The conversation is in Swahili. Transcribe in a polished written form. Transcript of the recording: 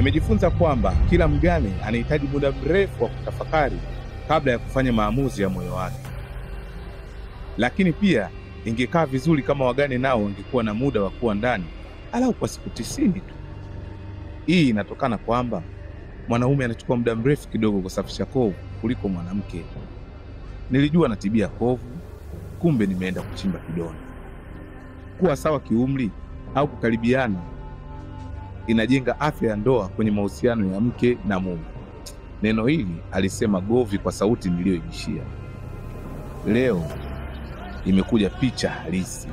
Nimejifunza kwamba kila mgane anahitaji muda mrefu wa kutafakari kabla ya kufanya maamuzi ya moyo wake. Lakini pia ingekaa vizuri kama wagane nao wangekuwa na muda wa kuwa ndani alau kwa siku 90 tu. Hii inatokana kwamba mwanaume anachukua muda mrefu kidogo kusafisha kovu kuliko mwanamke. Nilijua natibia kovu, kumbe nimeenda kuchimba kidonda. Kuwa sawa kiumri au kukaribiana inajenga afya ya ndoa kwenye mahusiano ya mke na mume. Neno hili alisema Govi kwa sauti niliyoibishia. Leo imekuja picha halisi.